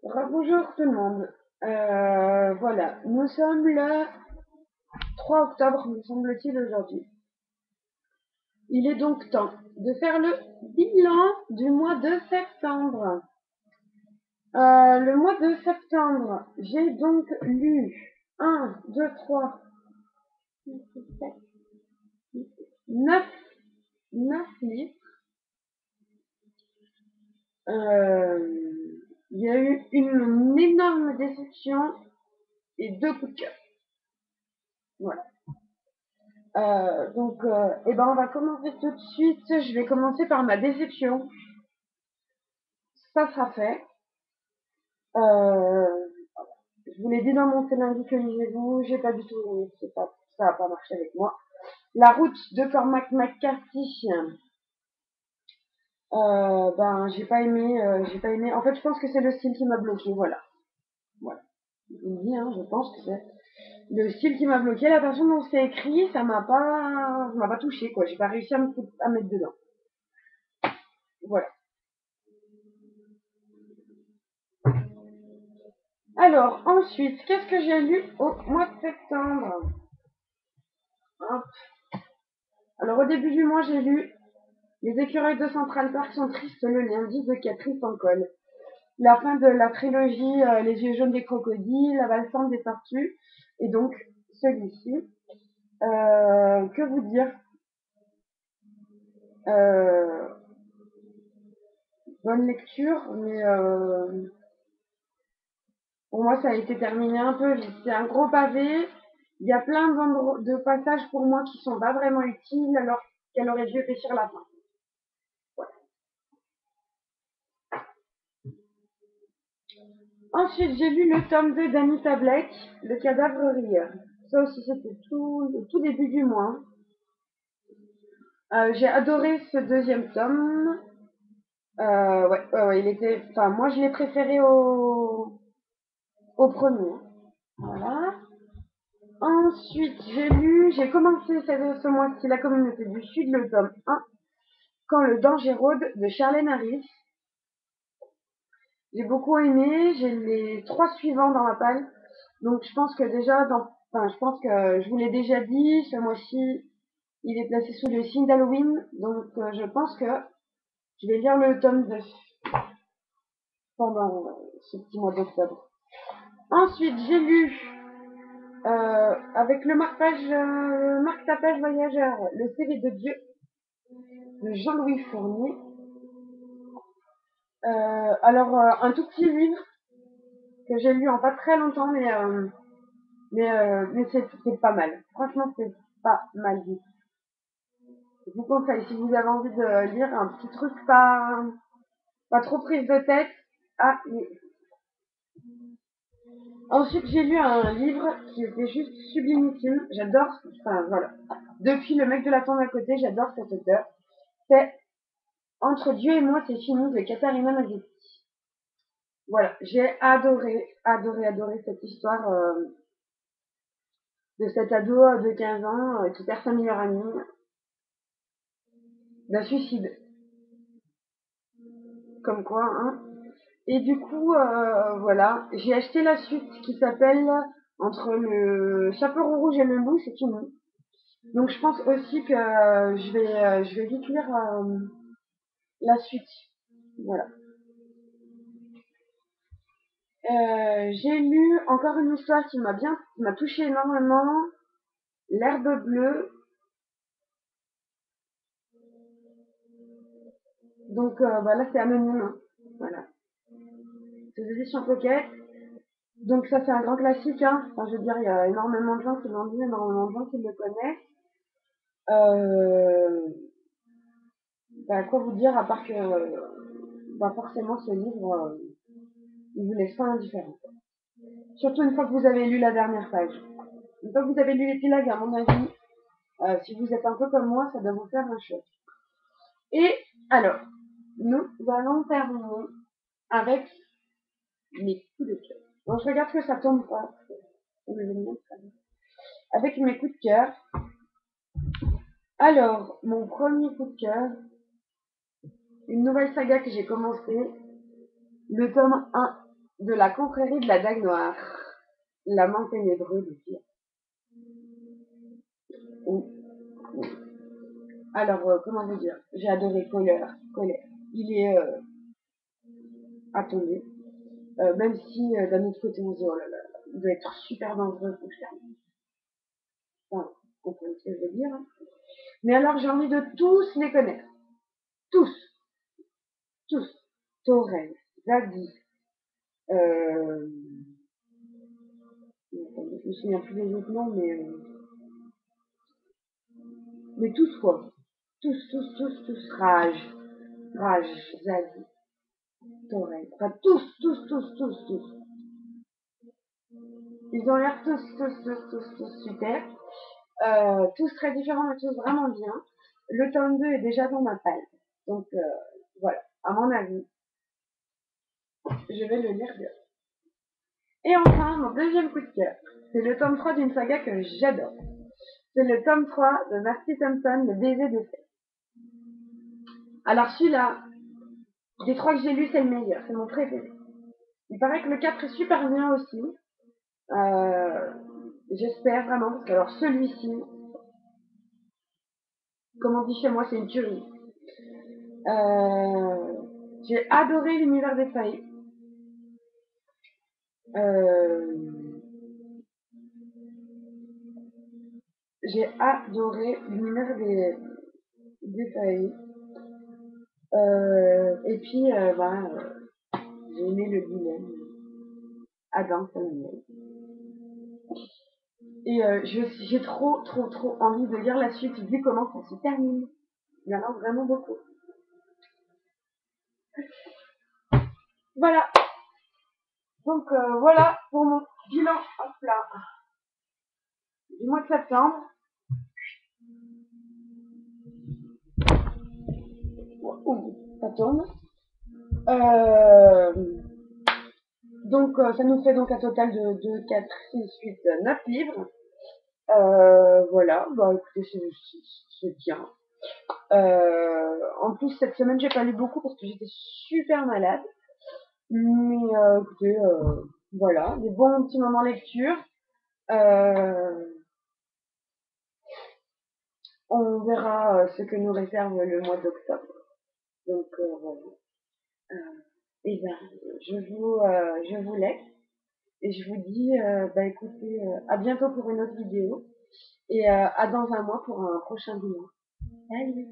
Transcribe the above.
Bonjour tout le monde. Voilà, nous sommes le 3 octobre, me semble-t-il, aujourd'hui. Il est donc temps de faire le bilan du mois de septembre. Le mois de septembre, j'ai donc lu 1, 2, 3, 9, 9 livres. Il y a eu une énorme déception et 2 coups de cœur. Voilà. On va commencer tout de suite. Je vais commencer par ma déception. Ça sera fait. Euh, je vous l'ai dit dans mon scénario que lisez-vous, j'ai pas du tout, ça a pas marché avec moi. La route de Cormac McCarthy. J'ai pas aimé. En fait, je pense que c'est le style qui m'a bloqué. Voilà. Voilà. Je vous le dis, hein, je pense que c'est le style qui m'a bloqué. La façon dont c'est écrit, ça m'a pas touché, quoi. J'ai pas réussi à mettre dedans. Voilà. Alors, ensuite, qu'est-ce que j'ai lu au mois de septembre? Hop. Alors, au début du mois, j'ai lu Les écureuils de Central Park sont tristes, le lundi de Catherine Pancol. La fin de la trilogie Les yeux jaunes des crocodiles, La valsante des tortues, et donc celui-ci. Que vous dire? euh, Bonne lecture, mais pour moi, ça a été terminé un peu vite. C'est un gros pavé. Il y a plein de passages pour moi qui sont pas vraiment utiles, alors qu'elle aurait dû réfléchir la fin. Voilà. Ensuite, j'ai lu le tome 2 d'Anita Blake, Le cadavre rieur. Ça aussi, c'était le tout début du mois. J'ai adoré ce deuxième tome. Il était. Enfin, moi, je l'ai préféré au premier. Voilà. Ensuite, j'ai commencé ce mois-ci La communauté du Sud, le tome 1, Quand le danger rôde de Charlène Harris. J'ai beaucoup aimé. J'ai les 3 suivants dans la palle. Donc, je pense que je pense que je vous l'ai déjà dit, ce mois-ci, il est placé sous le signe d'Halloween. Donc, je pense que je vais lire le tome 2 pendant ce petit mois d'octobre. Ensuite, j'ai lu, avec le marque-tapage voyageur, Le CV de Dieu de Jean-Louis Fournier. Un tout petit livre que j'ai lu en pas très longtemps, mais c'est pas mal. Franchement, c'est pas mal du tout. Je vous conseille, si vous avez envie de lire un petit truc pas trop prise de tête. Ah, ensuite, j'ai lu un livre qui était juste sublimissime. J'adore, enfin voilà. Depuis Le mec de la tombe à côté, j'adore cet auteur. C'est Entre Dieu et moi, c'est fini de Katharina Mazzetti. Voilà, j'ai adoré cette histoire de cet ado de 15 ans qui perd sa meilleure amie d'un suicide. Comme quoi, hein. Et du coup, voilà, j'ai acheté la suite qui s'appelle Entre le chaperon rouge et le loup, c'est fini. Donc je pense aussi que je vais vite lire la suite. Voilà. J'ai lu encore une histoire qui m'a touché énormément. L'herbe bleue. Donc là c'est anonyme. Hein. Voilà. C'est des éditions Pocket. Donc ça c'est un grand classique. Hein. Enfin, je veux dire, il y a énormément de gens qui l'ont lu, énormément de gens qui le connaissent. Euh, quoi vous dire à part que forcément ce livre il vous laisse pas indifférent. Surtout une fois que vous avez lu la dernière page. Une fois que vous avez lu l'épilogue, à mon avis, si vous êtes un peu comme moi, ça doit vous faire un choc. Et alors, nous allons terminer avec mes coups de cœur. Bon, je regarde que ça tombe pas. Avec mes coups de cœur. Alors, mon premier coup de cœur, une nouvelle saga que j'ai commencé, le tome 1 de la confrérie de la Dague Noire, l'amant ténébreux du pire. Alors, comment vous dire, j'ai adoré Colère. Il est attendu. Même si d'un autre côté on se dit oh là là, il doit être super dangereux pour faire. Enfin, vous comprenez ce que je veux dire. Hein. Mais alors j'ai envie de tous les connaître. Tous. Tous. Torel, Zadie, je me souviens plus des autres noms, mais tous quoi. Tous. Rage, Zadie, Torel. Enfin tous. Ils ont l'air tous super. Tous très différents, mais tous vraiment bien. Le tome 2 est déjà dans ma palle. Donc voilà, à mon avis, je vais le lire bien. Et enfin, mon deuxième coup de cœur, c'est le tome 3 d'une saga que j'adore. C'est le tome 3 de Marcy Thompson, Le baiser de fée. Alors celui-là, des trois que j'ai lus, c'est le meilleur, c'est mon préféré. Il paraît que le 4 est super bien aussi. J'espère vraiment, parce que alors celui-ci, comme on dit chez moi, c'est une tuerie. J'ai adoré l'univers des failles. J'ai adoré l'univers des failles. Et puis, j'ai aimé le dilemme Adam Samuel. Et j'ai trop envie de lire la suite vu comment ça se termine. Il y en a vraiment beaucoup. Voilà. Donc voilà pour mon bilan hop là, du mois de septembre. Ouh, ça tourne. Euh, donc ça nous fait donc un total de 2, 4, 6, 8, 9 livres. Voilà, bah écoutez, c'est bien. En plus, cette semaine, j'ai pas lu beaucoup parce que j'étais super malade. Mais écoutez, voilà, des bons petits moments lecture. Euh, on verra ce que nous réserve le mois d'octobre. Donc voilà. Et ben, je vous laisse et je vous dis, bah écoutez, à bientôt pour une autre vidéo et à dans un mois pour un prochain bilan. Salut!